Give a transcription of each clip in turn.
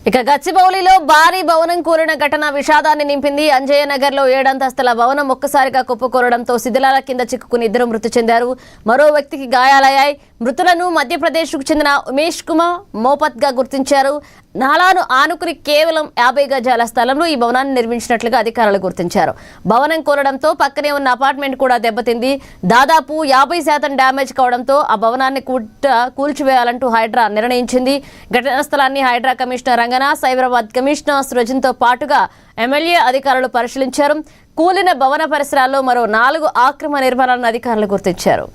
ఇక గచ్చిబౌలిలో భారీ భవనం కూలిన ఘటన విషాదాన్ని నింపింది. అంజయ్య నగర్ లో 7 అంతస్తుల భవనం ఒక్కసారిగా కుప్పకూలడంతో శిథిలాల కింద చిక్కుకుని 2 మృతి చెందారు. మరో వ్యక్తికి గాయాలయ్యాయి. మృతులను మధ్యప్రదేశ్ కు చెందిన ఉమేష్ కుమార్ మోపత్ గా గుర్తించారు. నాలాను ఆనుకుని కేవలం 50 గజాల స్థలంలో ఈ భవనాన్ని నిర్మించినట్లుగా అధికారులు గుర్తించారు. భవనం కూలడంతో పక్కనే ఉన్న అపార్ట్మెంట్ కూడా దెబ్బతింది. దాదాపు 50% డ్యామేజ్ కావడంతో ఆ భవనాన్ని కూల్చివేయాలంటూ హైడ్రా నిర్ణయించింది. ఘటనా స్థలాన్ని హైడ్రా కమిషనర్ రంగనా, సైబరాబాద్ కమిషనర్ సృజన్తో పాటుగా ఎమ్మెల్యే అధికారులు పరిశీలించారు. కూలిన భవన పరిసరాల్లో మరో 4 ఆక్రమణ నిర్మాణాలను అధికారులు గుర్తించారు.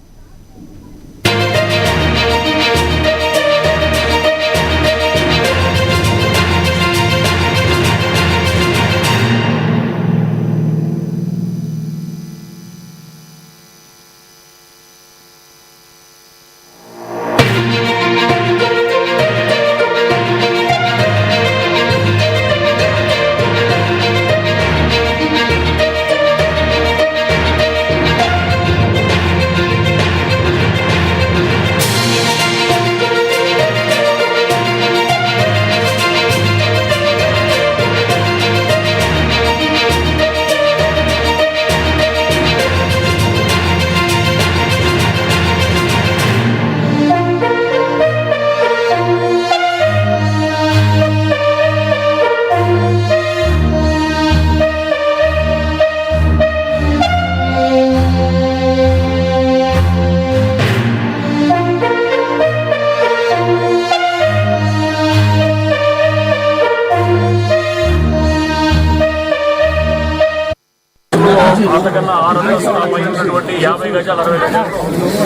అంతకన్నా 6 అంతస్తుల పై ఉన్నటువంటి 50 గజాలు 60 గజాలు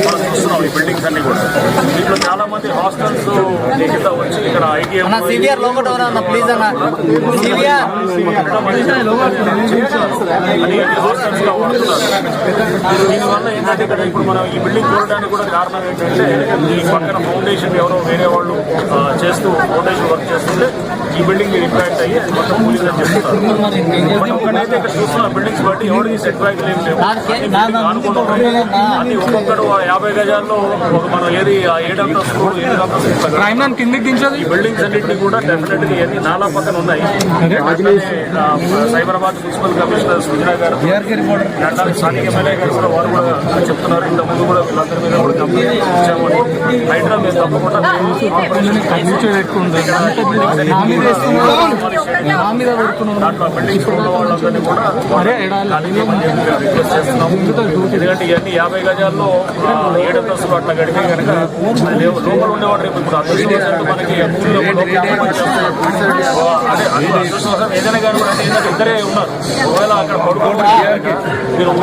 మనం చూస్తున్నాం. ఈ బిల్డింగ్స్ అన్ని కూడా దీంట్లో చాలా మంది హాస్టల్స్ కింద వచ్చి ఇక్కడ ఐటీఎం హాస్టల్స్ గా వాడుతున్నారు. దీనివల్ల ఏంటంటే ఇక్కడ ఇప్పుడు మనం ఈ బిల్డింగ్ చూడడానికి కూడా కారణం ఏంటంటే ఈ పక్కన ఫౌండేషన్ ఎవరో వేరే వాళ్ళు చేస్తూ ఫౌండేషన్ వర్క్ చేస్తుంటే ఈ బిల్డింగ్ ఇంపాక్ట్ అయ్యి అది మొత్తం కూలిందని చెప్తున్నారు. బట్ ఒకటైతే ఇక్కడ చూస్తున్న బిల్డింగ్స్ బట్టి ఎవరికి సెట్ బ్యాక్ ఏం లేవు, అన్ని ఒక్కొక్కడు 50 గజాల్లో మనం ఏది 7 అంతస్తులు 8 అంతస్తులు కిందికి దించాలి. ఈ బిల్డింగ్స్ అన్నింటినీ కూడా డెఫినెట్ గా ఇవన్నీ నాలా పక్కన ఉన్నాయి. సైబరాబాద్ మున్సిపల్ కమిషనర్ సృజన గారు, స్థానిక ఎమ్మెల్యే గారు కూడా వారు కూడా చెప్తున్నారు. ఇంత ముందు కూడా వీళ్ళందరి మీద కూడా కంప్లైంట్ ఇచ్చామని. హైడ్రా మీద తప్పకుండా దాంట్లో బిల్డింగ్స్ ఉన్న వాళ్ళందరినీ కూడా రిక్వెస్ట్ చేస్తున్నాం. ఎందుకంటే ఇవన్నీ 50 గజాల్లో 7 అంతస్తులు అట్లా గడిపే కనుక లోపల ఉండేవాడు రేపు ఇప్పుడు అదృష్టం మనకి అదే అదృష్టం ఏదైనా కానీ కూడా ఇద్దరే ఉన్నారు. ఒకవేళ అక్కడ పడుకోవడం మీరు